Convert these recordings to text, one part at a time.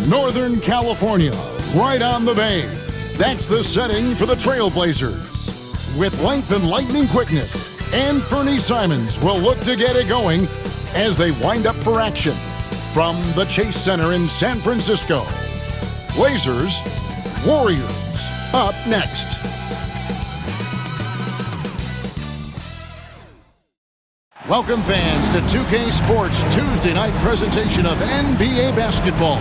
Northern California, right on the bay. That's the setting for the Trailblazers. With length and lightning quickness, and Fernie Simons will look to get it going as they wind up for action. From the Chase Center in San Francisco, Blazers, Warriors, up next. Welcome fans to 2K Sports Tuesday night presentation of NBA basketball.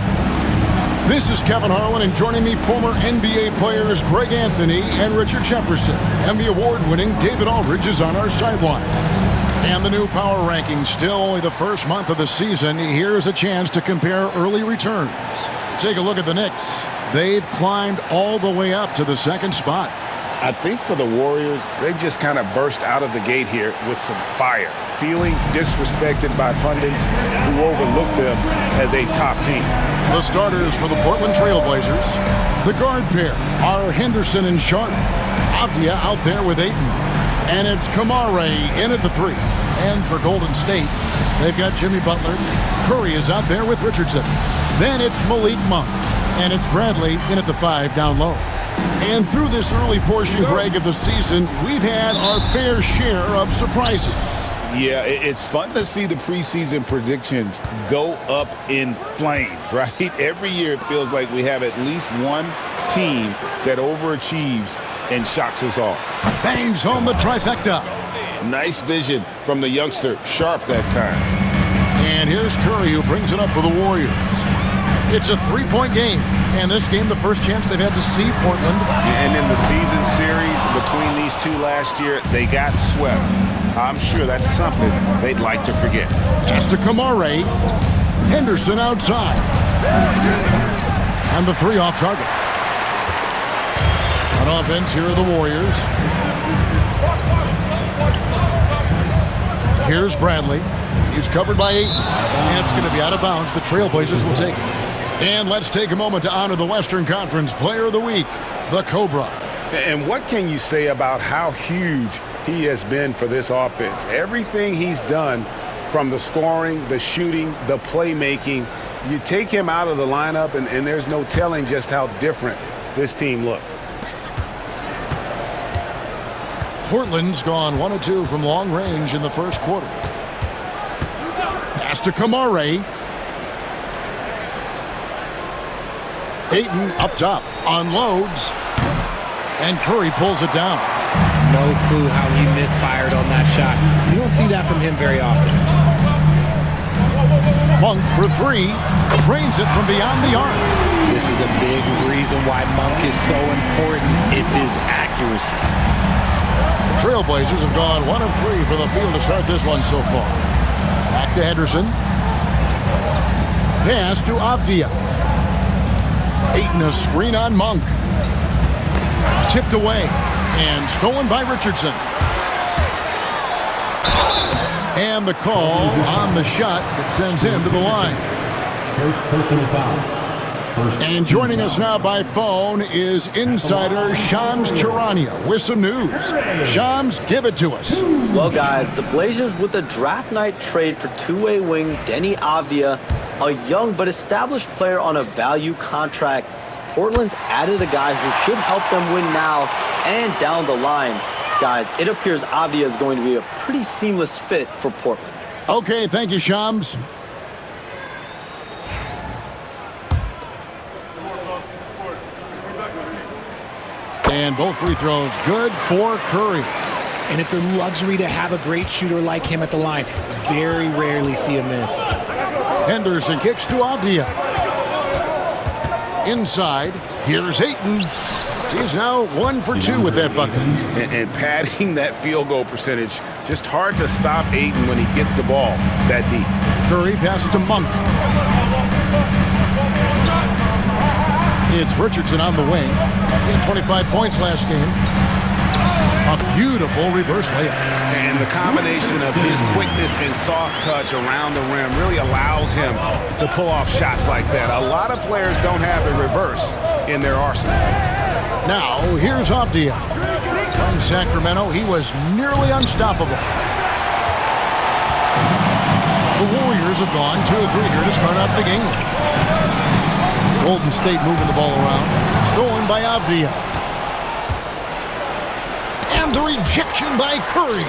This is Kevin Harlan, and joining me, former NBA players Greg Anthony and Richard Jefferson. And the award-winning David Aldridge is on our sideline. And the new power rankings, still only the first month of the season. Here's a chance to compare early returns. Take a look at the Knicks. They've climbed all the way up to the second spot. I think for the Warriors, they just kind of burst out of the gate here with some fire, feeling disrespected by pundits who overlooked them as a top team. The starters for the Portland Trailblazers. The guard pair are Henderson and Sharp. Avdia out there with Ayton. And it's Kamare in at the 3. And for Golden State, they've got Jimmy Butler. Curry is out there with Richardson. Then it's Malik Monk. And it's Bradley in at the 5 down low. And through this early portion, Greg, of the season, we've had our fair share of surprises. Yeah, it's fun to see the preseason predictions go up in flames, right? Every year it feels like we have at least one team that overachieves and shocks us all. Bangs home the trifecta. Nice vision from the youngster, Sharp, that time. And here's Curry, who brings it up for the Warriors. It's a 3-point game, and this game, the first chance they've had to see Portland. And in the season series between these two last year, they got swept. I'm sure that's something they'd like to forget. Pass to Kamare. Henderson outside. And the 3 off target. On offense, here are the Warriors. Here's Bradley. He's covered by 8. And it's going to be out of bounds. The Trailblazers will take it. And let's take a moment to honor the Western Conference Player of the Week, the Cobra. And what can you say about how huge he has been for this offense? Everything he's done, from the scoring, the shooting, the playmaking, you take him out of the lineup, and there's no telling just how different this team looks. Portland's gone 1 of 2 from long range in the first quarter. Pass to Kamare. Ayton up top, unloads, and Curry pulls it down. No clue how he misfired on that shot. You don't see that from him very often. Monk for 3, drains it from beyond the arc. This is a big reason why Monk is so important. It's his accuracy. The Trailblazers have gone 1 of 3 for the field to start this one so far. Back to Henderson. Pass to Avdia. Ayton, a screen on Monk. Tipped away and stolen by Richardson. And the call on the shot that sends him to the line. First personal foul. And joining us now by phone is insider Shams Charania with some news. Shams, give it to us. Well, guys, the Blazers with a draft night trade for two-way wing Deni Avdia, a young but established player on a value contract. Portland's added a guy who should help them win now and down the line. Guys, it appears Avdia is going to be a pretty seamless fit for Portland. Okay, thank you, Shams. And both free throws good for Curry. And it's a luxury to have a great shooter like him at the line. Very rarely see a miss. Henderson kicks to Avdia. Inside, here's Ayton. He's now 1 for 2 with that bucket. And padding that field goal percentage, just hard to stop Ayton when he gets the ball that deep. Curry passes to Monk. It's Richardson on the wing. He had 25 points last game. A beautiful reverse layup. And the combination of his quickness and soft touch around the rim really allows him to pull off shots like that. A lot of players don't have the reverse in their arsenal. Now, here's Avdia. In Sacramento, he was nearly unstoppable. The Warriors have gone 2 of 3 here to start out the game. Golden State moving the ball around. Stolen by Avdia. And the rejection by Curry.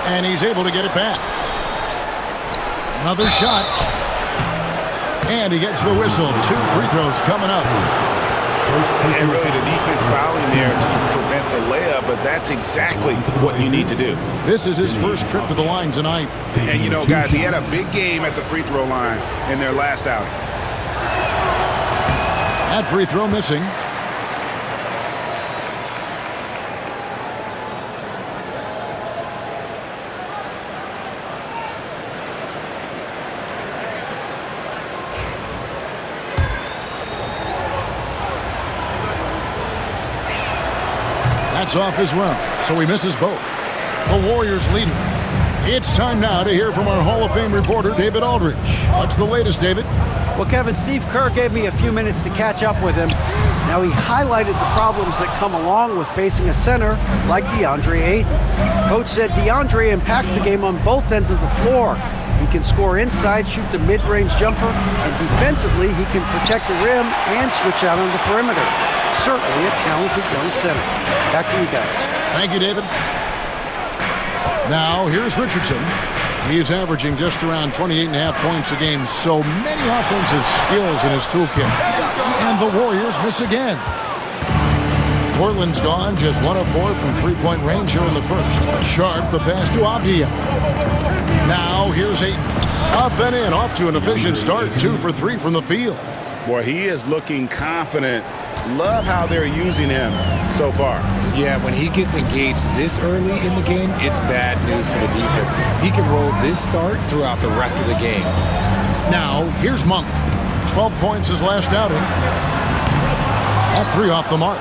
And he's able to get it back. Another shot. And he gets the whistle. 2 free throws coming up. And really the defense fouling there to prevent the layup, but that's exactly what you need to do. This is his first trip to the line tonight. And, you know, guys, he had a big game at the free throw line in their last outing. That free throw missing. That's off as well, so he misses both. The Warriors leading. It's time now to hear from our Hall of Fame reporter, David Aldridge. What's the latest, David? Well, Kevin, Steve Kerr gave me a few minutes to catch up with him. Now, he highlighted the problems that come along with facing a center like DeAndre Ayton. Coach said DeAndre impacts the game on both ends of the floor. He can score inside, shoot the mid-range jumper, and defensively, he can protect the rim and switch out on the perimeter. Certainly a talented young center. Back to you guys. Thank you, David. Now, here's Richardson. He is averaging just around 28.5 points a game, so many offensive skills in his toolkit. And the Warriors miss again. Portland's gone, just 1 of 4 from three-point range here in the first. Sharp, the pass to Avdia. Now, here's Ayton. Up and in, off to an efficient start, 2 for 3 from the field. Boy, he is looking confident. Love how they're using him so far. Yeah, when he gets engaged this early in the game, it's bad news for the defense. He can roll this start throughout the rest of the game. Now, here's Monk. 12 points his last outing. At 3 off the mark.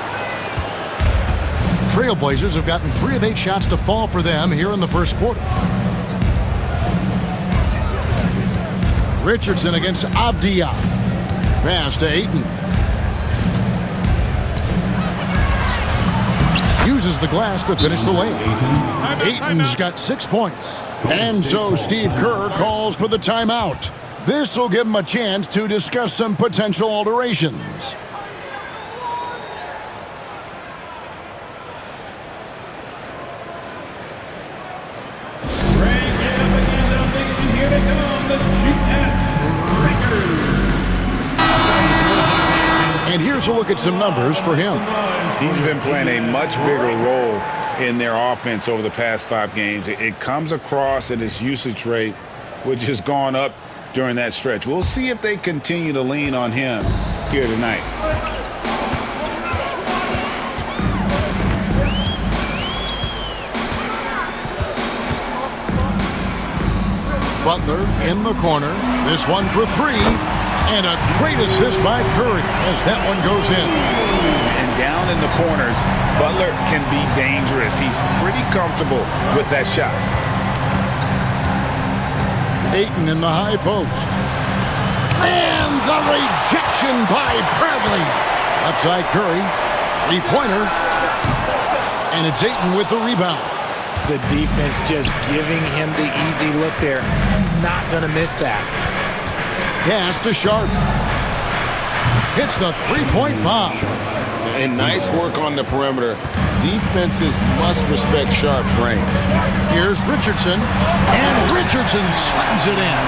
Trailblazers have gotten 3 of 8 shots to fall for them here in the first quarter. Richardson against Avdia. Pass to Ayton. Uses the glass to finish the lane. Ayton's got 6 points. And so Steve Kerr calls for the timeout. This will give him a chance to discuss some potential alterations. And here's a look at some numbers for him. He's been playing a much bigger role in their offense over the past 5 games. It comes across in his usage rate, which has gone up during that stretch. We'll see if they continue to lean on him here tonight. Butler in the corner. This one for 3. And a great assist by Curry as that one goes in. And down in the corners, Butler can be dangerous. He's pretty comfortable with that shot. Ayton in the high post. And the rejection by Bradley. Outside Curry. 3-pointer. And it's Ayton with the rebound. The defense just giving him the easy look there. He's not going to miss that. Pass to Sharp. Hits the 3-point bomb. And nice work on the perimeter. Defenses must respect Sharp's range. Here's Richardson. And Richardson slams it in.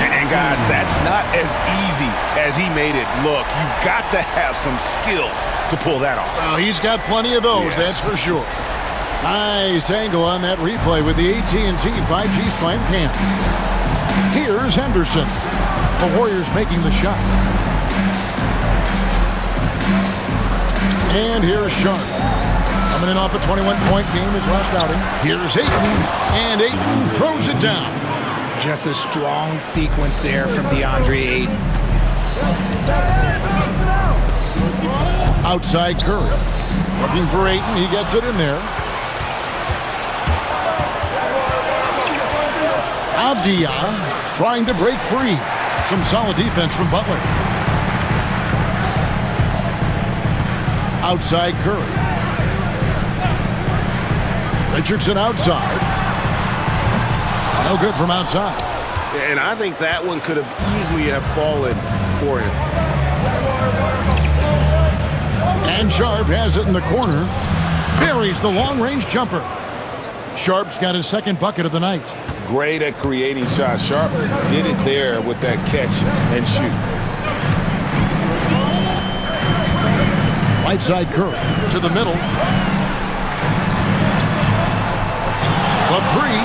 And guys, that's not as easy as he made it look. You've got to have some skills to pull that off. Well, he's got plenty of those, that's for sure. Nice angle on that replay with the AT&T 5G Slam Cam. Here's Henderson. The Warriors making the shot. And here's Sharp. Coming in off a 21-point game his last outing. Here's Ayton. And Ayton throws it down. Just a strong sequence there from DeAndre Ayton. Outside Curry. Looking for Ayton. He gets it in there. Avdia trying to break free. Some solid defense from Butler. Outside Curry. Richardson outside. No good from outside. And I think that one could have easily have fallen for him. And Sharp has it in the corner. Buries the long-range jumper. Sharp's got his second bucket of the night. Great at creating shots. Sharp did it there with that catch and shoot. Right side Curry to the middle. The three.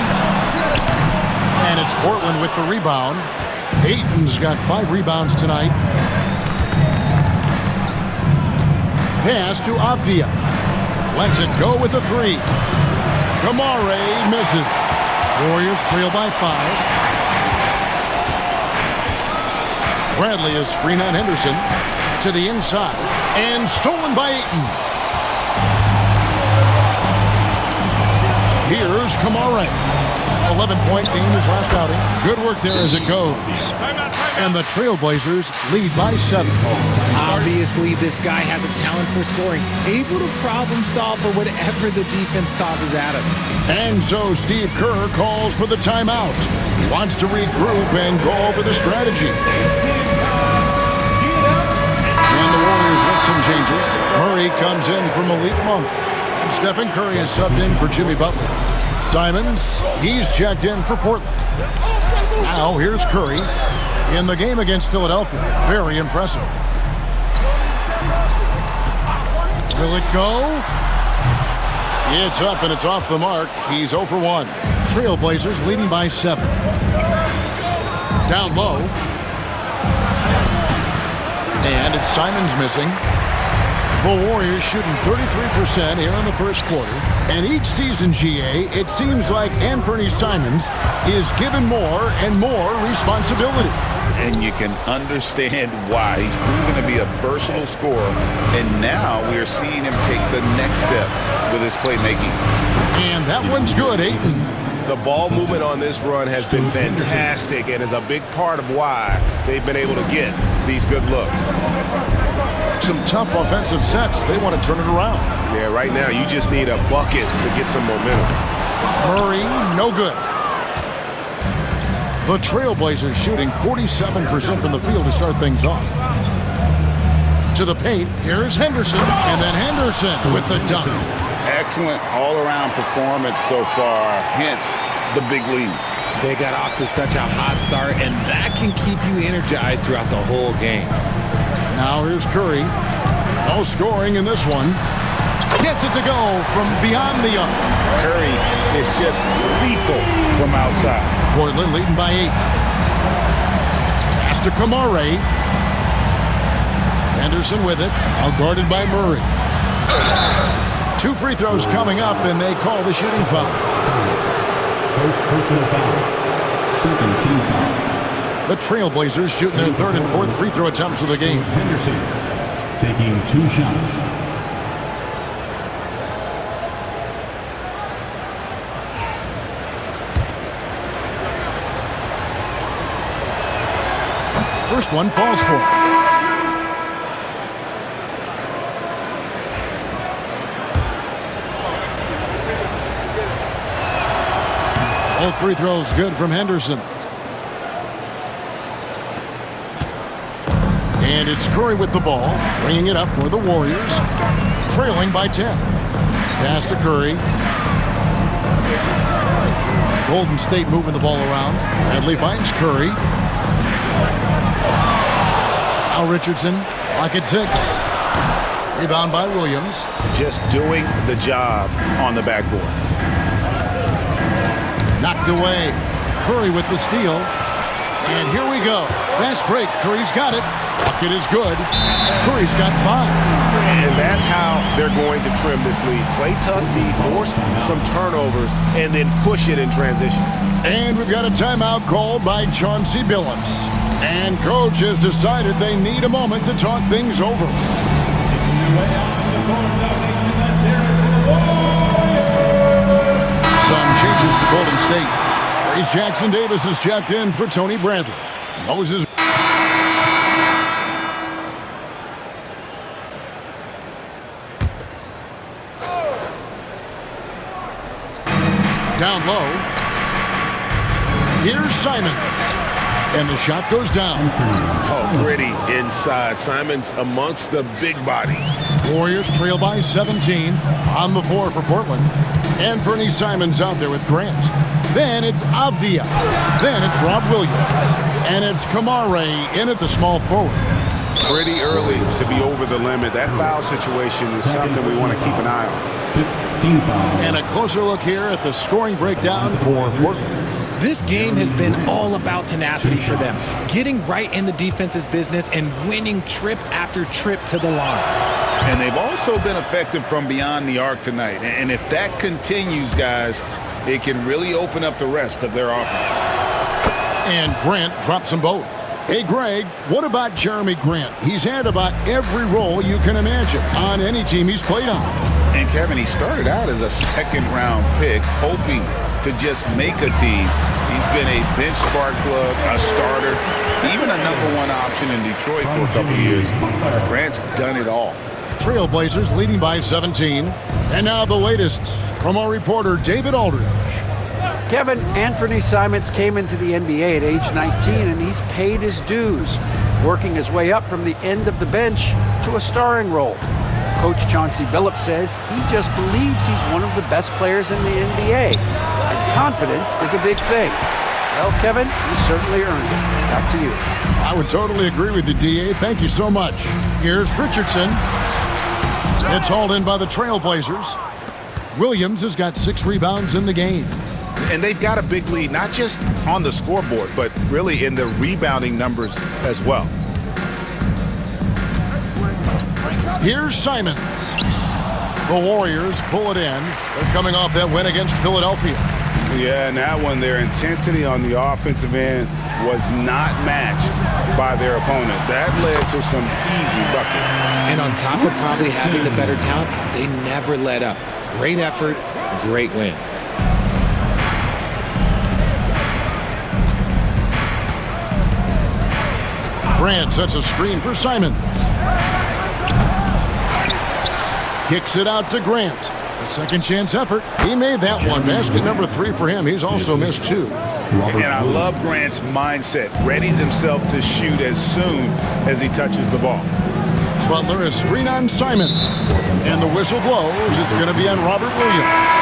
And it's Portland with the rebound. Ayton's got 5 rebounds tonight. Pass to Avdia. Lets it go with the 3. Kamare misses. Warriors trail by 5. Bradley is screen on Henderson to the inside and stolen by Ayton. Here's Kamare. 11-point game his last outing. Good work there as it goes. And the Trailblazers lead by 7. Obviously, this guy has a talent for scoring, able to problem solve for whatever the defense tosses at him. And so Steve Kerr calls for the timeout. He wants to regroup and go over the strategy. And the Warriors with some changes. Murray comes in for Malik Monk. And Stephen Curry is subbed in for Jimmy Butler. Simons, he's checked in for Portland. Now here's Curry in the game against Philadelphia. Very impressive. Will it go? It's up and it's off the mark. He's 0 for 1. Trailblazers leading by 7. Down low. And it's Simons missing. The Warriors shooting 33% here in the first quarter. And each season, GA, it seems like Anthony Simons is given more and more responsibility. And you can understand why. He's proven to be a versatile scorer. And now we are seeing him take the next step with his playmaking. And that one's good, Ayton. The ball movement on this run has been fantastic and is a big part of why they've been able to get these good looks. Some tough offensive sets. They want to turn it around. Yeah, right now you just need a bucket to get some momentum. Murray, no good. The Trailblazers shooting 47% from the field to start things off. To the paint, here's Henderson, and then Henderson with the dunk. Excellent all-around performance so far, hence the big lead. They got off to such a hot start, and that can keep you energized throughout the whole game. Now here's Curry. No scoring in this one. Gets it to go from beyond the arc. Curry is just lethal from outside. Portland leading by 8. Pass to Kamare. Henderson with it. Now guarded by Murray. 2 free throws coming up, and they call the shooting foul. First personal foul. Second team foul. The Trailblazers shooting their 3rd and 4th free throw attempts of the game. Henderson taking 2 shots. First one falls for him. Both free throws good from Henderson. And it's Curry with the ball, bringing it up for the Warriors, trailing by 10. Pass to Curry. Golden State moving the ball around. Bradley finds Curry. Al Richardson, pocket 6. Rebound by Williams. Just doing the job on the backboard. Knocked away. Curry with the steal. And here we go. Fast break. Curry's got it. Bucket is good. Curry's got 5. And that's how they're going to trim this lead. Play tough D, force some turnovers, and then push it in transition. And we've got a timeout called by Chauncey Billups. And coach has decided they need a moment to talk things over. Some changes for Golden State. Trace Jackson Davis is checked in for Tony Bradley. Moses. Down low. Here's Simons. And the shot goes down. Oh, gritty inside. Simons amongst the big bodies. Warriors trail by 17 on the floor for Portland. And Fernie Simons out there with Grant. Then it's Avdia. Then it's Rob Williams. And it's Kamare in at the small forward. Pretty early to be over the limit. That foul situation is something we want to keep an eye on. 15 fouls. And a closer look here at the scoring breakdown for Portland. This game has been all about tenacity for them, getting right in the defense's business and winning trip after trip to the line. And they've also been effective from beyond the arc tonight. And if that continues, guys, it can really open up the rest of their offense. And Grant drops them both. Hey, Greg, what about Jeremy Grant? He's had about every role you can imagine on any team he's played on. And Kevin, he started out as a second-round pick, hoping to just make a team. He's been a bench spark plug, a starter, even a #1 option in Detroit for a couple of years. Grant's done it all. Trailblazers leading by 17. And now the latest from our reporter, David Aldridge. Kevin, Anthony Simons came into the NBA at age 19, and he's paid his dues, working his way up from the end of the bench to a starring role. Coach Chauncey Billups says he just believes he's one of the best players in the NBA, and confidence is a big thing. Well, Kevin, he certainly earned it. Back to you. I would totally agree with you, D.A. Thank you so much. Here's Richardson. It's hauled in by the Trailblazers. Williams has got 6 rebounds in the game. And they've got a big lead, not just on the scoreboard, but really in the rebounding numbers as well. Here's Simons. The Warriors pull it in. They're coming off that win against Philadelphia. Yeah, and that one, their intensity on the offensive end was not matched by their opponent. That led to some easy buckets. And on top of probably having the better talent, they never let up. Great effort, great win. Grant sets a screen for Simons. Kicks it out to Grant. A second chance effort. He made that one. Basket number 3 for him. He's also missed 2. And I love Grant's mindset. Readies himself to shoot as soon as he touches the ball. Butler is screen on Simons. And the whistle blows. It's going to be on Robert Williams.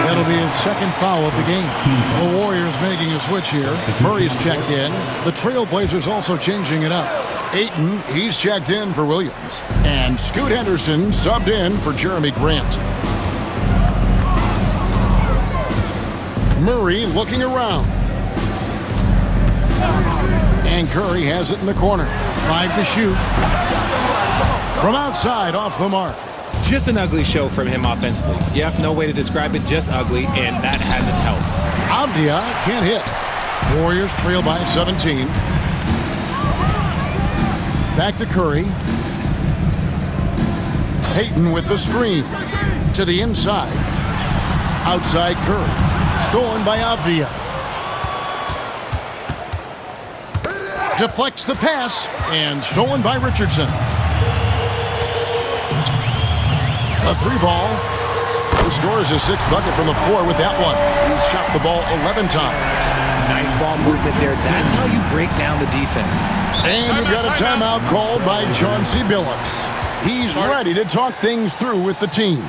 That'll be his second foul of the game. The Warriors making a switch here. Murray's checked in. The Trailblazers also changing it up. Ayton, he's checked in for Williams. And Scoot Henderson subbed in for Jeremy Grant. Murray looking around. And Curry has it in the corner. 5 to shoot. From outside, off the mark. Just an ugly show from him offensively. Yep, no way to describe it, just ugly, and that hasn't helped. Avdia can't hit. Warriors trail by 17. Back to Curry. Ayton with the screen. To the inside. Outside Curry. Stolen by Avdia. Deflects the pass. And stolen by Richardson. A 3-ball. Who scores his 6th bucket from the floor with that one. He's shot the ball 11 times. Nice ball movement there. That's how you break down the defense. And we've got a timeout called by Chauncey Billups. He's ready to talk things through with the team.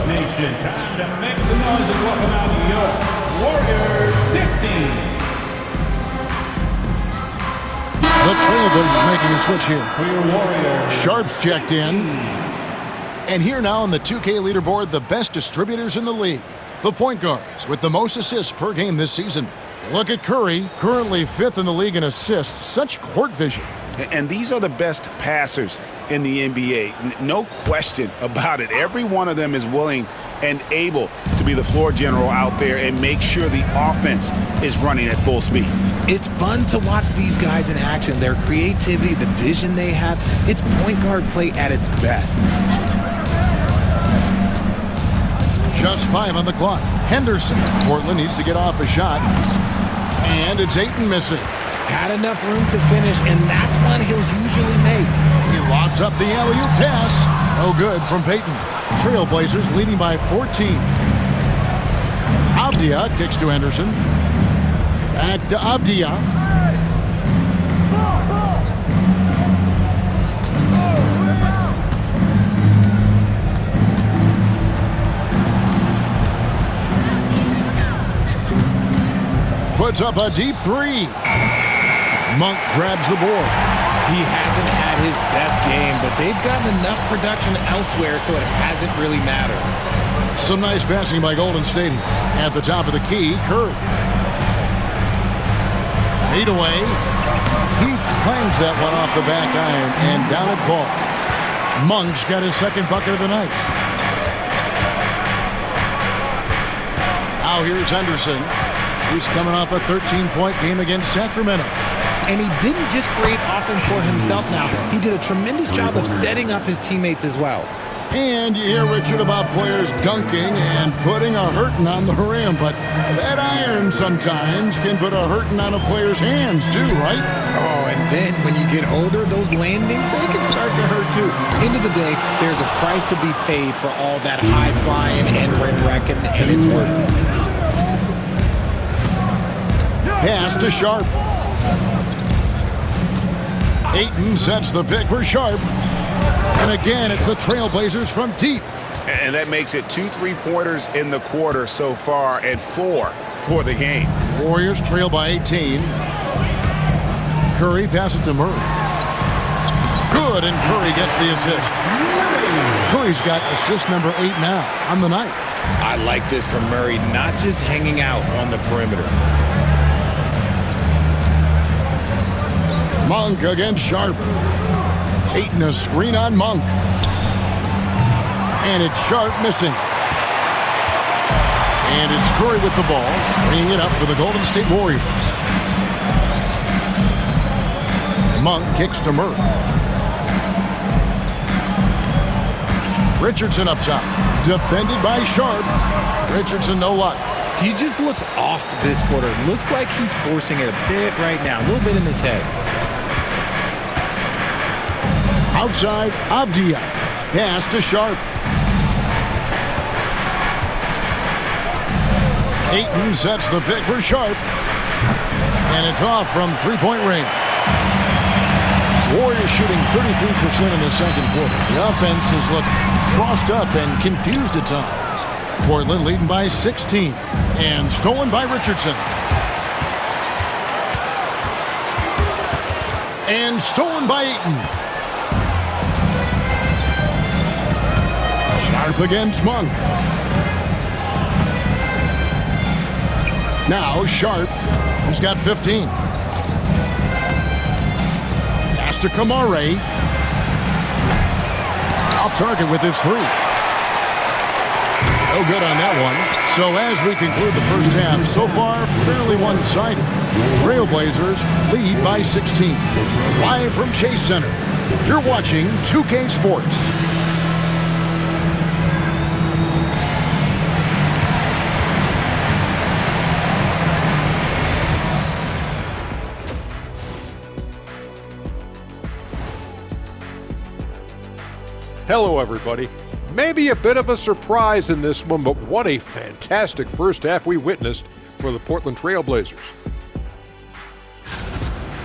Nation, time to make some noise and welcome out your Warriors 15. The Trailblazers making a switch here. For your Warriors. Sharp's checked in. And here now on the 2K leaderboard, the best distributors in the league. The point guards with the most assists per game this season. Look at Curry, currently 5th in the league in assists. Such court vision. And these are the best passers in the NBA. No question about it. Every one of them is willing and able to be the floor general out there and make sure the offense is running at full speed. It's fun to watch these guys in action. Their creativity, the vision they have, it's point guard play at its best. Just 5 on the clock. Henderson. Portland needs to get off a shot. And it's Ayton missing. Had enough room to finish, and that's one he'll usually make. He lobs up the alley-oop pass. No good from Payton. Trailblazers leading by 14. Avdia kicks to Henderson. Back to Avdia. Puts up a deep three. Monk grabs the board. He hasn't had his best game, but they've gotten enough production elsewhere, so it hasn't really mattered. Some nice passing by Golden State. At the top of the key, Curry. Fade away. He clangs that one off the back iron, and down it falls. Monk's got his second bucket of the night. Now here's Henderson. He's coming off a 13-point game against Sacramento. And he didn't just create offense for himself now. He did a tremendous job of setting up his teammates as well. And you hear, Richard, about players dunking and putting a hurting on the rim, but that iron sometimes can put a hurting on a player's hands too, right? Oh, and then when you get older, those landings, they can start to hurt too. End of the day, there's a price to be paid for all that high flying and rim wrecking, and it's worth it. Pass to Sharp. Ayton sets the pick for Sharp. And again, it's the Trailblazers from deep. And that makes it 2 3-pointers in the quarter so far and 4 for the game. Warriors trail by 18. Curry passes to Murray. Good, and Curry gets the assist. Curry's got assist number 8 now on the night. I like this from Murray, not just hanging out on the perimeter. Monk against Sharp. Ayton a screen on Monk. And it's Sharp missing. And it's Curry with the ball, bringing it up for the Golden State Warriors. Monk kicks to Murray. Richardson up top. Defended by Sharp. Richardson no luck. He just looks off this quarter. Looks like he's forcing it a bit right now. A little bit in his head. Outside, Avdia. Pass to Sharp. Ayton sets the pick for Sharp. And it's off from three-point range. Warriors shooting 33% in the second quarter. The offense has looked crossed up and confused at times. Portland leading by 16. And stolen by Richardson. And stolen by Ayton. Sharp against Monk. Now Sharp. He's got 15. Pass to Kamare. Off target with his 3. No good on that one. So as we conclude the first half, so far fairly one-sided. Trailblazers lead by 16. Live from Chase Center, you're watching 2K Sports. Hello, everybody. Maybe a bit of a surprise in this one, but what a fantastic first half we witnessed for the Portland Trailblazers.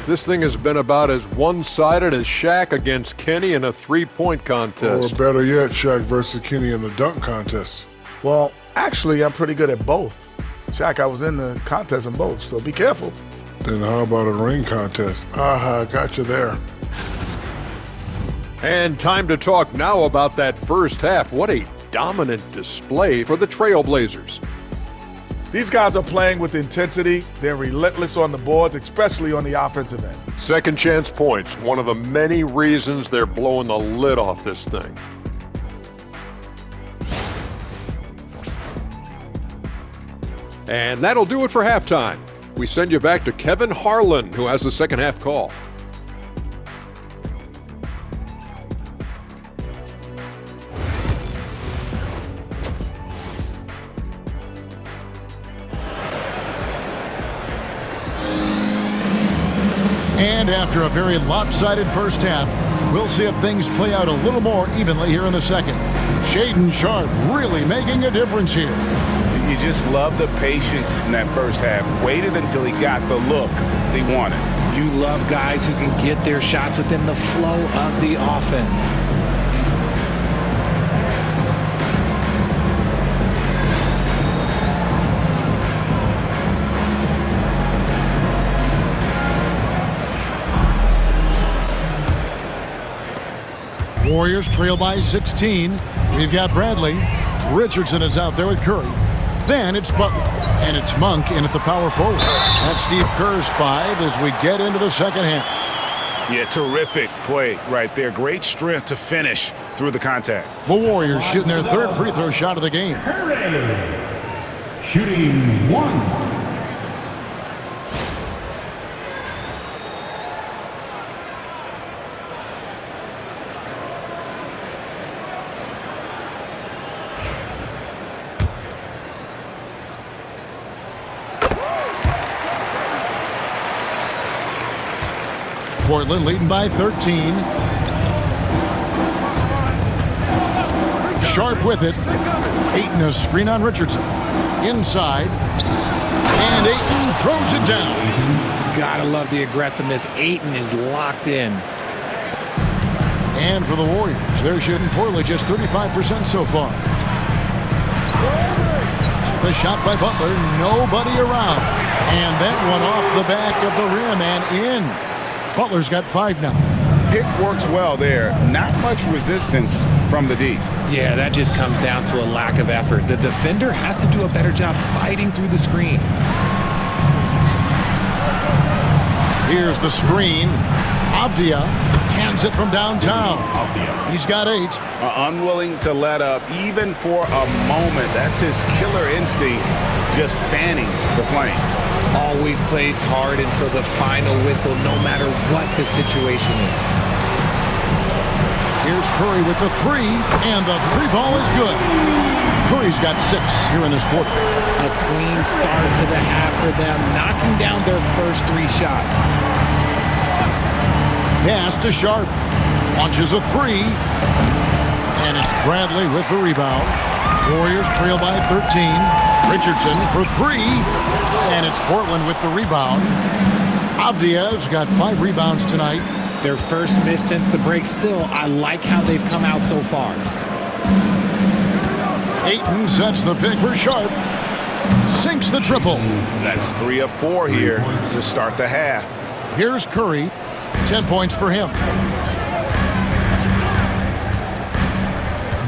This thing has been about as one-sided as Shaq against Kenny in a three-point contest. Or better yet, Shaq versus Kenny in the dunk contest. Well, actually, I'm pretty good at both. Shaq, I was in the contest in both, so be careful. Then how about a ring contest? Aha, got you there. And time to talk now about that first half. What a dominant display for the Trailblazers. These guys are playing with intensity. They're relentless on the boards, especially on the offensive end. Second chance points, one of the many reasons they're blowing the lid off this thing. And that'll do it for halftime. We send you back to Kevin Harlan, who has the second half call. And after a very lopsided first half, we'll see if things play out a little more evenly here in the second. Shaedon Sharpe really making a difference here. You just love the patience in that first half. Waited until he got the look he wanted. You love guys who can get their shots within the flow of the offense. Warriors trail by 16. We've got Bradley. Richardson is out there with Curry. Then it's Butler. And it's Monk in at the power forward. That's Steve Kerr's 5 as we get into the second half. Yeah, terrific play right there. Great strength to finish through the contact. The Warriors shooting their third free throw shot of the game. Curry, shooting 1. Portland leading by 13. Sharpe with it. Ayton a screen on Richardson. Inside. And Ayton throws it down. Gotta love the aggressiveness. Ayton is locked in. And for the Warriors, they're shooting poorly, just 35% so far. The shot by Butler, nobody around. And that one off the back of the rim and in. Butler's got 5 now. Pick works well there. Not much resistance from the D. Yeah, that just comes down to a lack of effort. The defender has to do a better job fighting through the screen. Here's the screen. Avdia cans it from downtown. He's got 8. Unwilling to let up even for a moment. That's his killer instinct, just fanning the flame. Always plays hard until the final whistle, no matter what the situation is. Here's Curry with the 3, and the 3 ball is good. Curry's got 6 here in this quarter. A clean start to the half for them, knocking down their first 3 shots. Pass to Sharpe. Launches a 3. And it's Bradley with the rebound. Warriors trail by 13. Richardson for 3. And it's Portland with the rebound. Avdia's got 5 rebounds tonight. Their first miss since the break. Still, I like how they've come out so far. Ayton sets the pick for Sharpe. Sinks the triple. That's 3 of 4 here to start the half. Here's Curry. 10 points for him.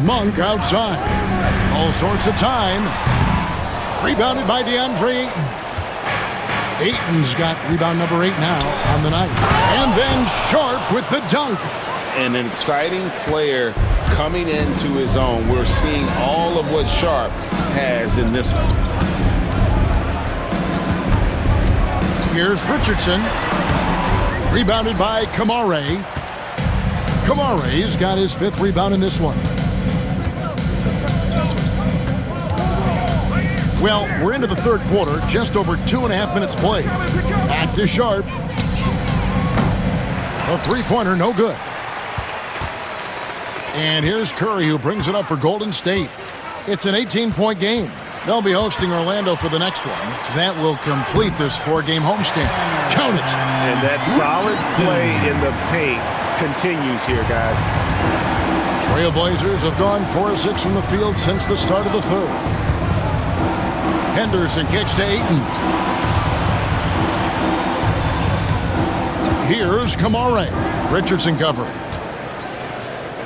Monk outside. All sorts of time. Rebounded by DeAndre Ayton. Ayton's got rebound number 8 now on the night. And then Sharpe with the dunk. And an exciting player coming into his own. We're seeing all of what Sharpe has in this one. Here's Richardson. Rebounded by Kamare. Kamare's got his 5th rebound in this one. Well, we're into the third quarter, just over 2.5 minutes played. Back to Sharpe. A 3-pointer, no good. And here's Curry, who brings it up for Golden State. It's an 18-point game. They'll be hosting Orlando for the next one. That will complete this 4-game homestand. Count it. And that solid play in the paint continues here, guys. Trailblazers have gone 4 of 6 from the field since the start of the third. Henderson kicks to Ayton. Here's Kamare. Richardson covering.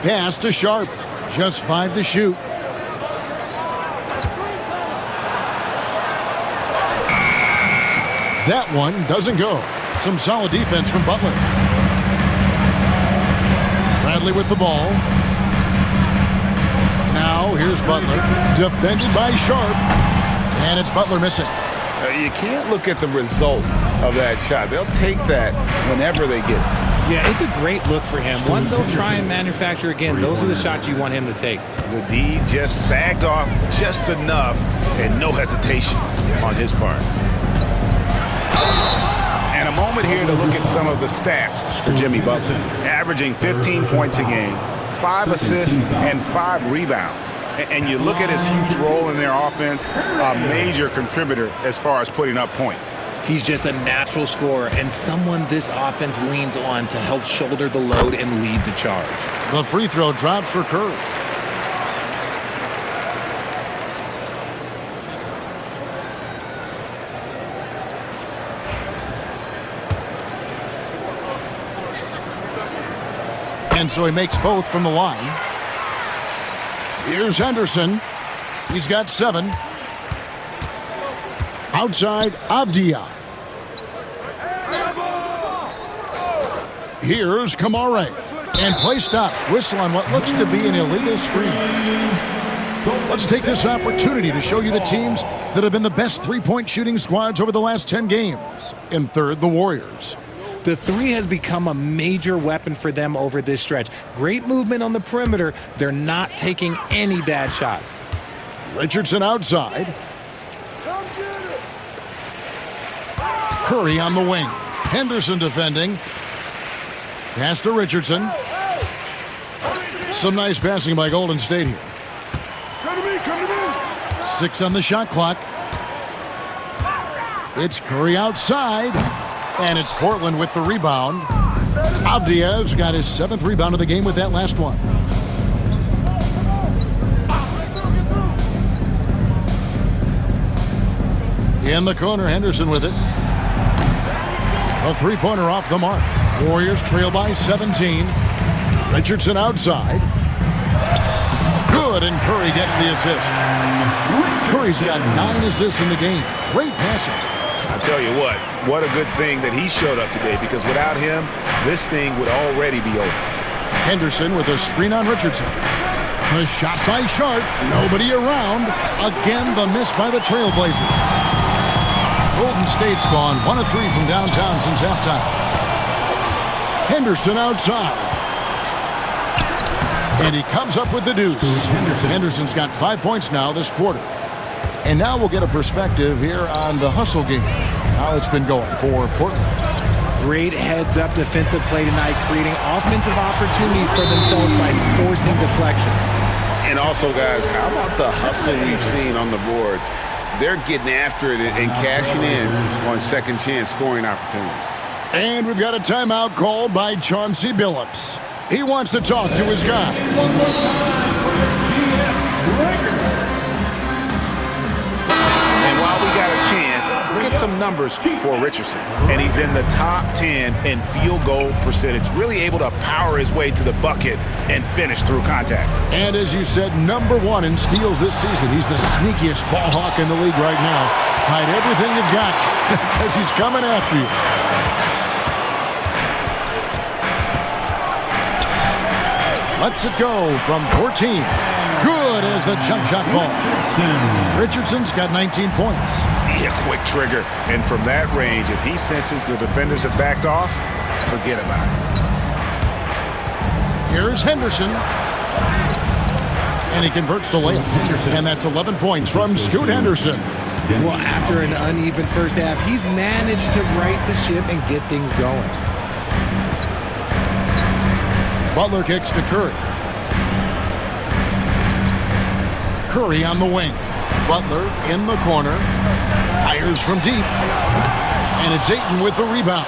Pass to Sharpe. Just 5 to shoot. That one doesn't go. Some solid defense from Butler. Bradley with the ball. Now here's Butler. Defended by Sharpe. And it's Butler missing. You can't look at the result of that shot. They'll take that whenever they get it. Yeah, it's a great look for him. One they'll try and manufacture again. Those are the shots you want him to take. The D just sagged off just enough and no hesitation on his part. And a moment here to look at some of the stats for Jimmy Butler. Averaging 15 points a game, 5 assists, and 5 rebounds. And you look at his huge role in their offense, a major contributor as far as putting up points. He's just a natural scorer and someone this offense leans on to help shoulder the load and lead the charge. The free throw drops for Curry. And so he makes both from the line. Here's Henderson. He's got 7. Outside, Avdia. Here's Kamare. And play stops. Whistle on what looks to be an illegal screen. Let's take this opportunity to show you the teams that have been the best three-point shooting squads over the last 10 games. In third, the Warriors. The 3 has become a major weapon for them over this stretch. Great movement on the perimeter. They're not taking any bad shots. Richardson outside. Curry on the wing. Henderson defending. Pass to Richardson. Some nice passing by Golden State here. 6 on the shot clock. It's Curry outside. And it's Portland with the rebound. Avdia's got his 7th rebound of the game with that last one. In the corner, Henderson with it. A three-pointer off the mark. Warriors trail by 17. Richardson outside. Good, and Curry gets the assist. Curry's got 9 assists in the game. Great passing. I tell you what a good thing that he showed up today, because without him, this thing would already be over. Henderson with a screen on Richardson. The shot by Sharp. Nobody around. Again, the miss by the Trailblazers. Golden State's gone 1 of 3 from downtown since halftime. Henderson outside. And he comes up with the deuce. Henderson's got 5 points now this quarter. And now we'll get a perspective here on the hustle game, how it's been going for Portland. Great heads-up defensive play tonight, creating offensive opportunities for themselves by forcing deflections. And also, guys, how about the hustle we've seen on the boards? They're getting after it and cashing in on second chance scoring opportunities. And we've got a timeout called by Chauncey Billups. He wants to talk to his guy. Get some numbers for Richardson, and he's in the top 10 in field goal percentage, really able to power his way to the bucket and finish through contact. And as you said, #1 in steals this season. He's the sneakiest ball hawk in the league right now. Hide everything you've got because he's coming after you. Lets it go from 14. Good as the jump shot falls. Richardson's got 19 points. A quick trigger. And from that range, if he senses the defenders have backed off, forget about it. Here's Henderson. And he converts the layup. And that's 11 points from Scoot Henderson. Well, after an uneven first half, he's managed to right the ship and get things going. Butler kicks to Curry. Curry on the wing. Butler in the corner. Fires from deep. And it's Ayton with the rebound.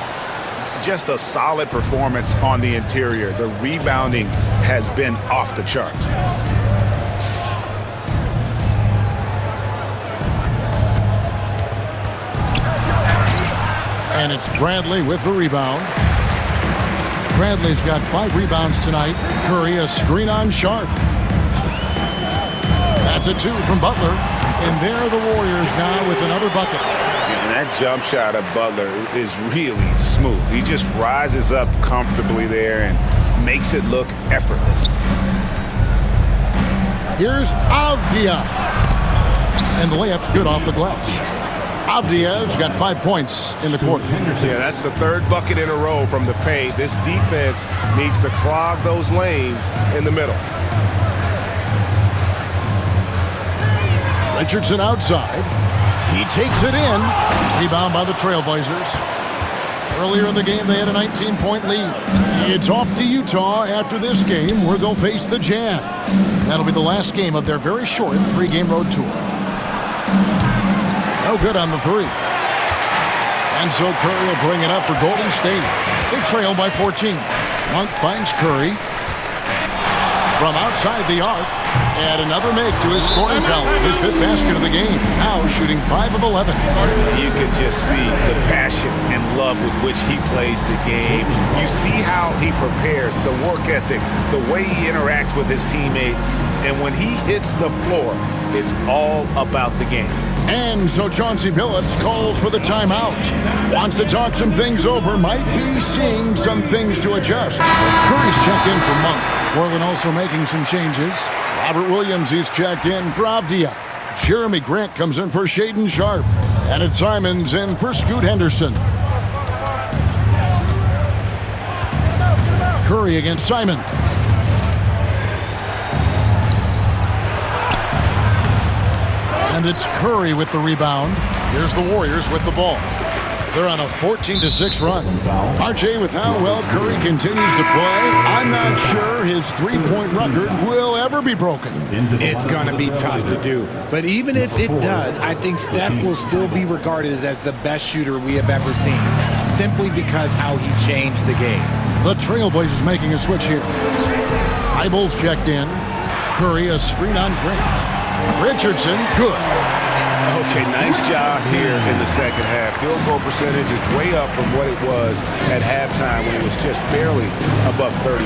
Just a solid performance on the interior. The rebounding has been off the charts. And it's Bradley with the rebound. Bradley's got 5 rebounds tonight. Curry a screen on Sharp. That's a 2 from Butler. And there are the Warriors now with another bucket. And that jump shot of Butler is really smooth. He just rises up comfortably there and makes it look effortless. Here's Avdia. And the layup's good off the glass. Avdia's got 5 points in the quarter. Yeah, that's the 3rd bucket in a row from the paint. This defense needs to clog those lanes in the middle. Richardson outside. He takes it in. Rebound by the Trailblazers. Earlier in the game, they had a 19-point lead. It's off to Utah after this game, where they'll face the Jazz. That'll be the last game of their very short 3-game road tour. No good on the three. And so Curry will bring it up for Golden State. They trail by 14. Monk finds Curry from outside the arc. And another make to his scoring column. His 5th basket of the game. Now shooting 5 of 11. You can just see the passion and love with which he plays the game. You see how he prepares, the work ethic, the way he interacts with his teammates. And when he hits the floor, it's all about the game. And so Chauncey Billups calls for the timeout. Wants to talk some things over. Might be seeing some things to adjust. Curry's checked in for Monk. Portland also making some changes. Robert Williams is checked in for Avdia. Jeremy Grant comes in for Shaedon Sharpe. And it's Simons in for Scoot Henderson. Curry against Simon. And it's Curry with the rebound. Here's the Warriors with the ball. They're on a 14-6 run. RJ, with how well Curry continues to play, I'm not sure his three-point record will ever be broken. It's going to be tough to do. But even if it does, I think Steph will still be regarded as the best shooter we have ever seen, simply because how he changed the game. The Trailblazers making a switch here. Eibels checked in. Curry a screen on Grant. Richardson, good. Okay, nice job here in the second half. Field goal percentage is way up from what it was at halftime when it was just barely above 30%.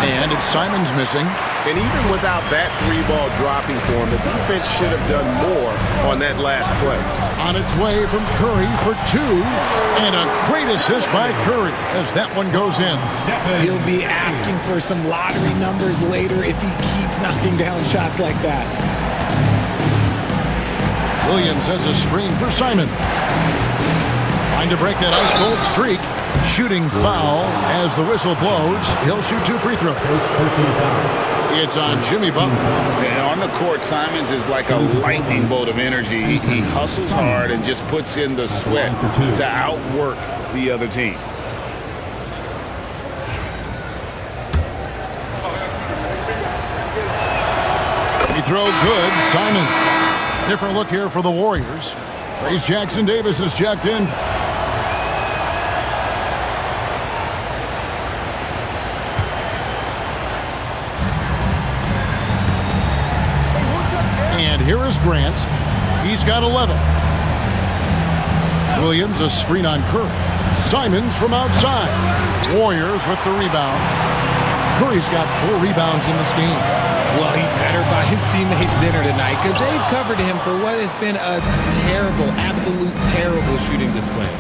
And it's Simons missing. And even without that 3-ball dropping for him, the defense should have done more on that last play. On its way from Curry for 2. And a great assist by Curry as that one goes in. He'll be asking for some lottery numbers later if he keeps knocking down shots like that. Williams has a screen for Simon. Trying to break that ice-cold streak. Shooting foul as the whistle blows. He'll shoot 2 free throws. It's on Jimmy Butler. And on the court, Simons is like a lightning bolt of energy. He hustles hard and just puts in the sweat to outwork the other team. Free throw good. Simon. Different look here for the Warriors. Trace Jackson-Davis is checked in. And here is Grant. He's got 11. Williams a screen on Curry. Simons from outside. Warriors with the rebound. Curry's got 4 rebounds in this game. Well, he better buy his teammates dinner tonight because they've covered him for what has been a terrible, absolute terrible shooting display.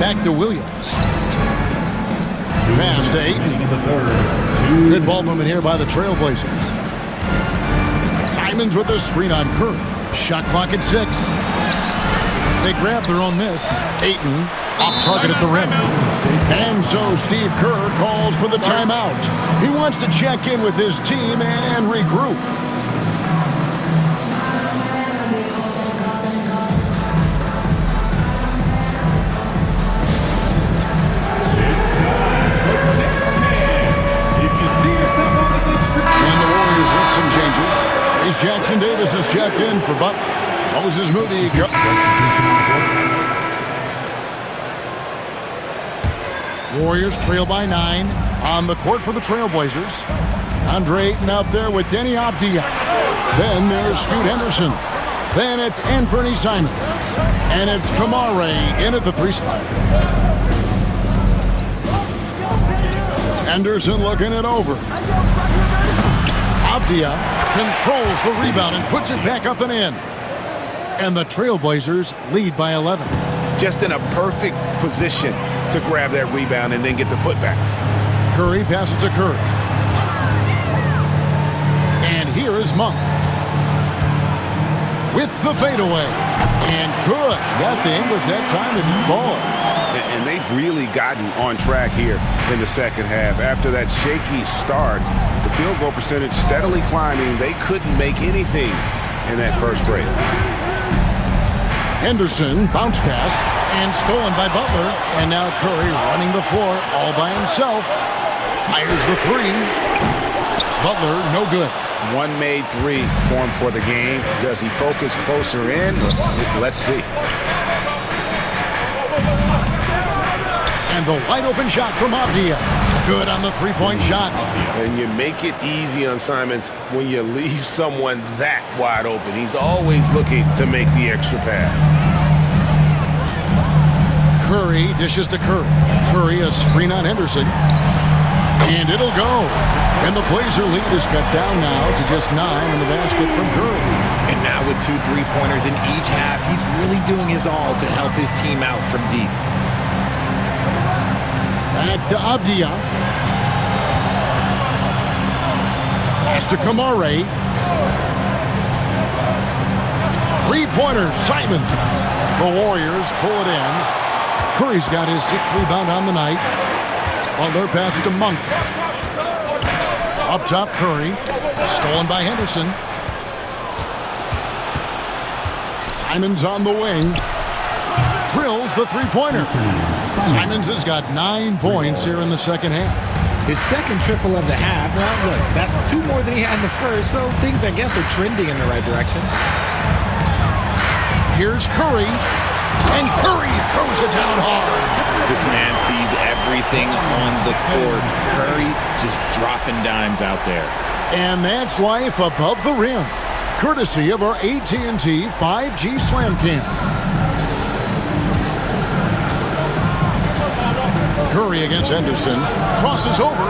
Back to Williams. Pass to Ayton. Good ball movement here by the Trailblazers. Simons with the screen on Curry. Shot clock at 6. They grab their own miss. Ayton off target at the rim. And so Steve Kerr calls for the timeout. He wants to check in with his team and regroup. And the Warriors with some changes. Trace Jackson-Davis is checked in for Butler. Moses Moody. Warriors trail by 9 on the court for the Trailblazers. Andre Ayton out there with Denny Avdia. Then there's Scoot Henderson. Then it's Anthony Simon. And it's Kamare in at the 3 spot. Henderson looking it over. Avdia controls the rebound and puts it back up and in. And the Trailblazers lead by 11. Just in a perfect position to grab that rebound and then get the putback. Curry passes to Curry. And here is Monk. With the fadeaway. And good. Got the English that time as it falls. And they've really gotten on track here in the second half. After that shaky start, the field goal percentage steadily climbing. They couldn't make anything in that first break. Henderson, bounce pass, and stolen by Butler. And now Curry running the floor all by himself. Fires the three. Butler, no good. One made three for him for the game. Does he focus closer in? Let's see. And the wide open shot from Avdia. Good on the three-point shot. And you make it easy on Simons when you leave someone that wide open. He's always looking to make the extra pass. Curry dishes to Curry. Curry, a screen on Henderson. And it'll go. And the Blazer lead is cut down now to just 9 in the basket from Curry. And now with 2 3-pointers in each half, he's really doing his all to help his team out from deep. Back to Avdia. Pass to Kamare. 3-pointer, Simon. The Warriors pull it in. Curry's got his 6th rebound on the night. Butler passes to Monk. Up top, Curry. Stolen by Henderson. Simons on the wing. Drills the 3-pointer. Simons has got 9 points here in the second half. His second triple of the half. Well, look, that's 2 more than he had in the first, so things, I guess, are trending in the right direction. Here's Curry. And Curry throws it down hard. This man sees everything on the court. Curry just dropping dimes out there. And that's life above the rim. Courtesy of our AT&T 5G Slam Cam. Curry against Henderson. Crosses over.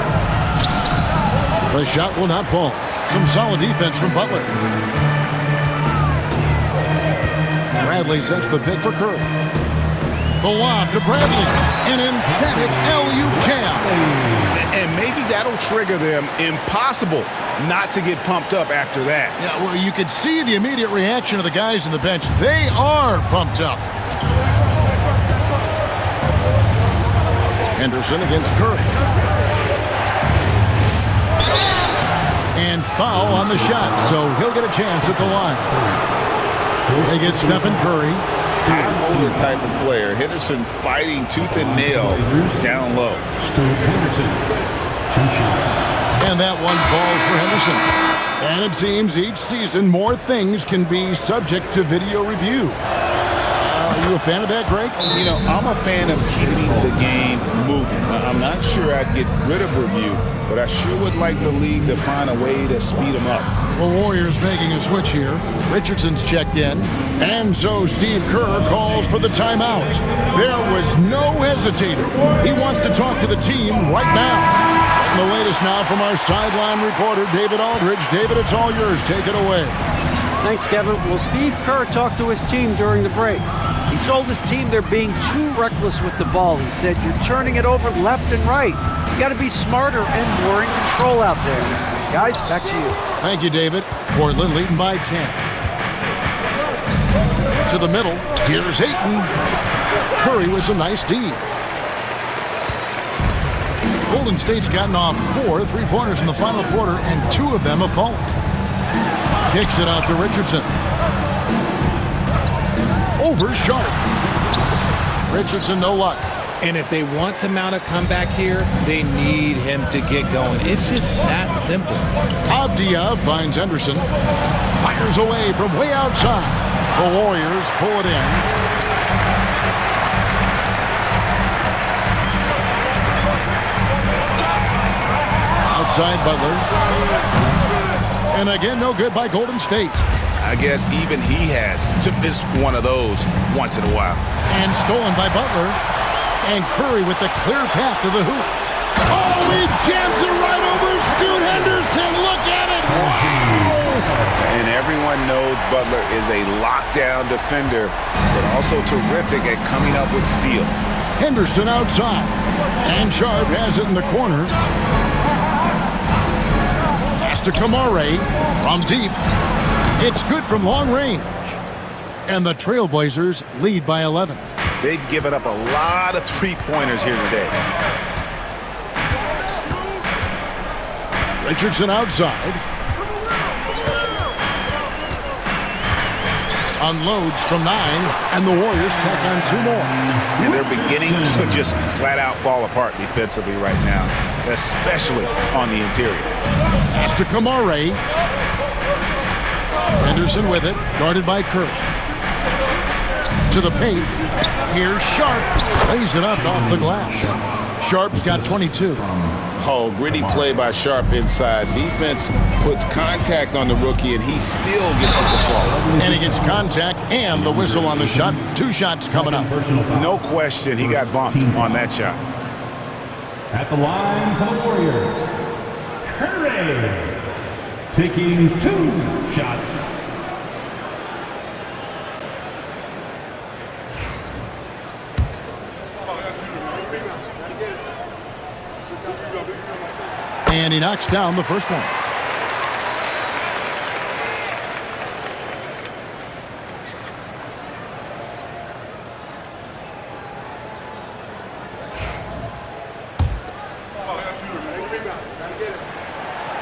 The shot will not fall. Some solid defense from Butler. Bradley sets the pick for Curry. The lob to Bradley. An emphatic LU jam. And maybe that'll trigger them. Impossible not to get pumped up after that. Yeah, well, you could see the immediate reaction of the guys on the bench. They are pumped up. Henderson against Curry. And foul on the shot, so he'll get a chance at the line. They get Stephen Curry. High-motor type of player. Henderson fighting tooth and nail down low. And that one falls for Henderson. And it seems each season more things can be subject to video review. Are you a fan of that, Greg? You know, I'm a fan of keeping the game moving. I'm not sure I'd get rid of review, but I sure would like the league to find a way to speed them up. The Warriors making a switch here. Richardson's checked in. And so Steve Kerr calls for the timeout. There was no hesitating. He wants to talk to the team right now. And the latest now from our sideline reporter, David Aldridge. David, it's all yours. Take it away. Thanks, Kevin. Well, Steve Kerr talked to his team during the break. He told his team they're being too reckless with the ball. He said, you're turning it over left and right. You got to be smarter and more in control out there. Guys, back to you. Thank you, David. Portland leading by 10. To the middle. Here's Ayton. Curry with some nice D. Golden State's gotten off 4 3-pointers in the final quarter, and 2 of them have fallen. Kicks it out to Richardson. Over Sharp. Richardson, no luck. And if they want to mount a comeback here, they need him to get going. It's just that simple. Avdia finds Henderson. Fires away from way outside. The Warriors pull it in. Outside Butler. And again, no good by Golden State. I guess even he has to miss one of those once in a while. And stolen by Butler. And Curry with the clear path to the hoop. Oh, he jams it right over Scoot Henderson. Look at it. Wow. And everyone knows Butler is a lockdown defender, but also terrific at coming up with steals. Henderson outside. And Sharp has it in the corner. Pass to Kamare from deep. It's good from long range. And the Trailblazers lead by 11. They've given up a lot of three-pointers here today. Richardson outside. unloads from 9, and the Warriors tack on 2 more. And they're beginning to just flat out fall apart defensively right now, especially on the interior. Pass to Kamare. Henderson with it, guarded by Curry. To the paint. Here's Sharp. Lays it up off the glass. Sharp's got 22. Oh, gritty play by Sharp inside. Defense puts contact on the rookie, and he still gets it to fall. And he gets contact and the whistle on the shot. 2 shots coming up. No question, he got bumped on that shot. At the line for the Warriors, Curry taking 2 shots. And he knocks down the first one.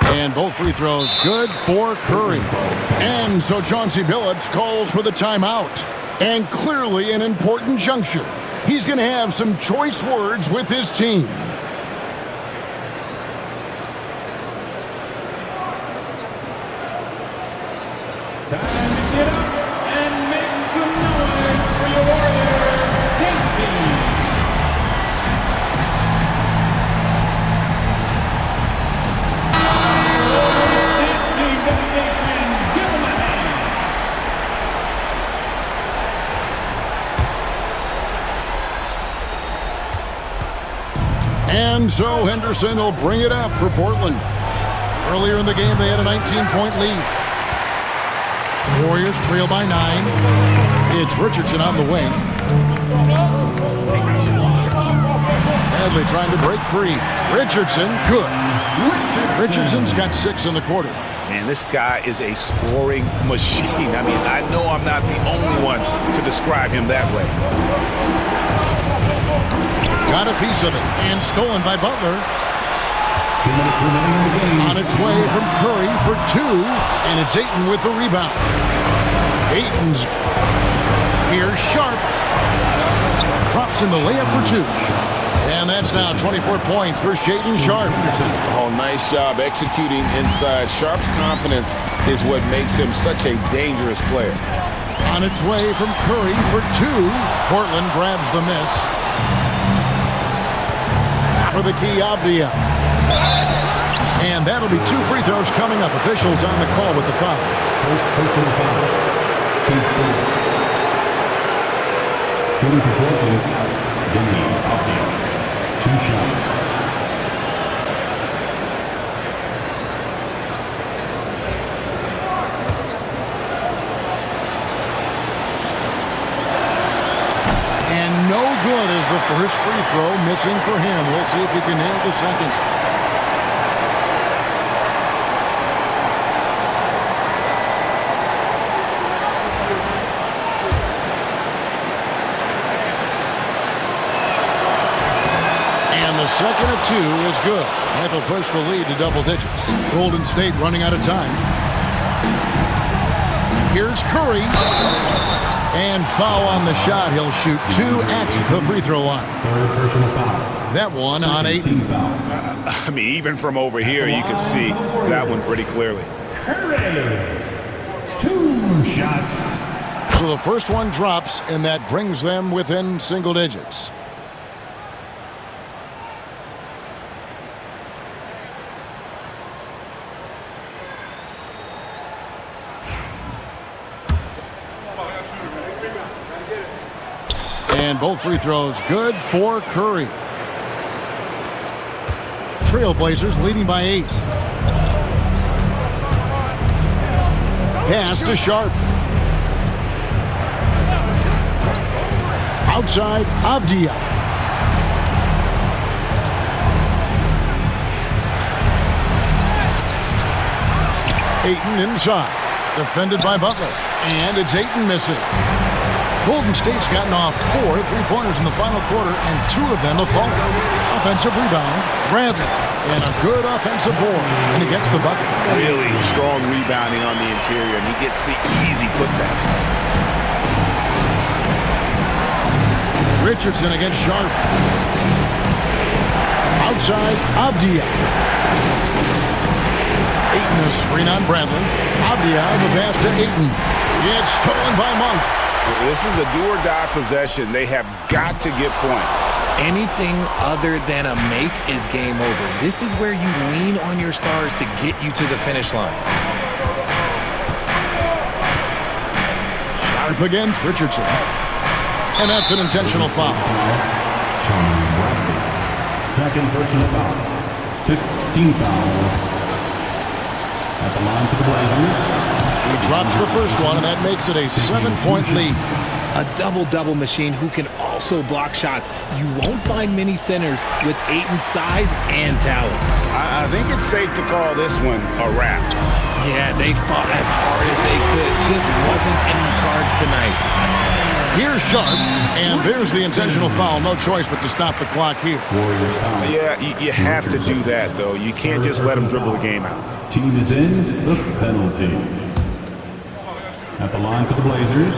And both free throws good for Curry. And so Chauncey Billups calls for the timeout. And clearly an important juncture. He's going to have some choice words with his team. And so Henderson will bring it up for Portland. Earlier in the game, they had a 19-point lead. Warriors trail by 9. It's Richardson on the wing. Bradley trying to break free. Richardson, good. Richardson's got 6 in the quarter. Man, this guy is a scoring machine. I mean, I know I'm not the only one to describe him that way. Got a piece of it, and stolen by Butler. 2 minutes remaining in the game. On its way from Curry for 2, and it's Ayton with the rebound. Ayton's here, Sharp. Drops in the layup for 2. And that's now 24 points for Shaedon Sharp. Oh, nice job executing inside. Sharp's confidence is what makes him such a dangerous player. On its way from Curry for 2. Portland grabs the miss. Top of the key, Avdia. And that'll be 2 free throws coming up. Officials on the call with the foul. Personal foul. Team score. Shooting for Portland, Deni Avdia. 2 shots. And no good is the first free throw, missing for him. We'll see if he can nail the second. And the second of 2 is good. That will push the lead to double digits. Golden State running out of time. Here's Curry. And foul on the shot. He'll shoot 2 at the free throw line. That one on 8. I mean, even from over here, you can see that one pretty clearly. Curry. 2 shots. So the first one drops, and that brings them within single digits. And both free throws good for Curry. Trailblazers leading by 8. Pass to Sharp. Outside, Avdia. Ayton inside. Defended by Butler. And it's Ayton missing. Golden State's gotten off 4 3-pointers in the final quarter, and 2 of them have fallen. Offensive rebound, Bradley. And a good offensive board. And he gets the bucket. Really strong rebounding on the interior, and he gets the easy putback. Richardson against Sharp. Outside, Avdia. Ayton a screen on Bradley. Avdia the pass to Ayton. It's stolen by Monk. This is a do-or-die possession. They have got to get points. Anything other than a make is game over. This is where you lean on your stars to get you to the finish line. Sharp against Richardson. And that's an intentional foul. Second personal foul. 15 foul. At the line for the Blazers. He drops the first one, and that makes it a 7-point lead. A double-double machine who can also block shots. You won't find many centers with Ayton's size and talent. I think it's safe to call this one a wrap. Yeah, they fought as hard as they could. Just wasn't in the cards tonight. Here's Sharp, and there's the intentional foul. No choice but to stop the clock here. Yeah, you have to do that, though. You can't just let them dribble the game out. Team is in the penalty. At the line for the Blazers.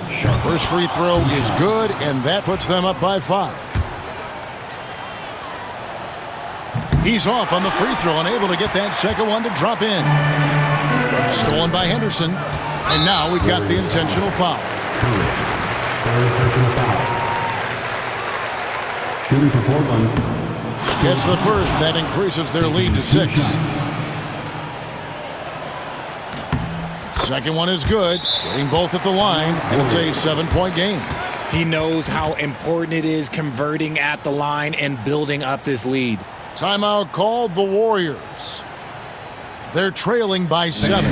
Sharp. First free throw is good, and that puts them up by 5. He's off on the free throw, unable to get that second one to drop in. Stolen by Henderson, and now we've got the intentional foul. Third personal foul. Shooting for Portland. Gets the first, and that increases their lead to 6. Second one is good, getting both at the line, and it's a 7-point game. He knows how important it is converting at the line and building up this lead. Timeout called the Warriors. They're trailing by 7.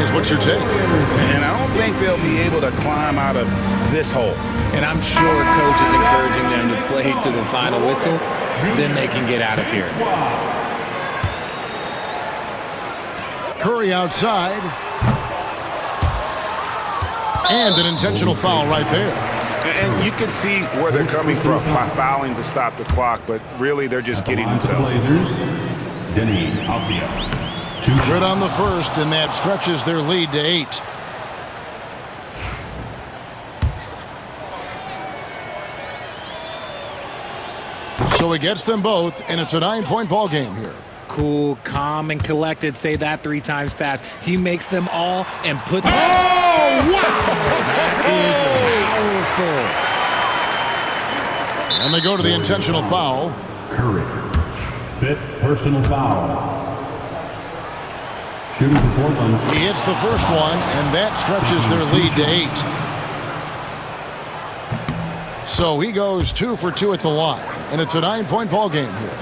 Is what you're saying. And I don't think they'll be able to climb out of this hole. And I'm sure coach is encouraging them to play to the final whistle. Then they can get out of here. Curry outside. And an intentional foul right there. And you can see where they're coming from by fouling to stop the clock, but really they're just getting themselves. Denny Avdia. Good on the first, and that stretches their lead to 8. So he gets them both, and it's a 9-point ball game here. Cool, calm, and collected. Say that 3 times fast. He makes them all and puts... Oh, wow! That is powerful. And they go to the intentional foul. Curry. 5th personal foul. Shooting for Portland. He hits the first one, and that stretches their lead to 8. So he goes 2 for 2 at the line, and it's a 9-point ball game here.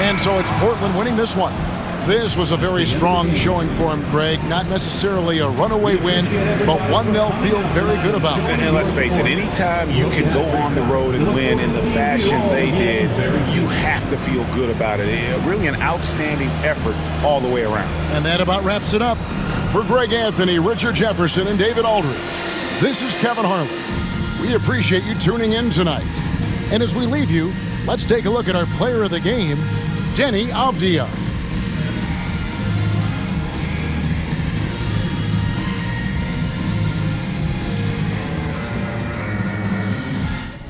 And so it's Portland winning this one. This was a very strong showing for him, Greg. Not necessarily a runaway win, but one they'll feel very good about. And let's face it, anytime you can go on the road and win in the fashion they did, you have to feel good about it. Really an outstanding effort all the way around. And that about wraps it up. For Greg Anthony, Richard Jefferson, and David Aldridge, this is Kevin Harlan. We appreciate you tuning in tonight. And as we leave you, let's take a look at our player of the game, Denny Avdia.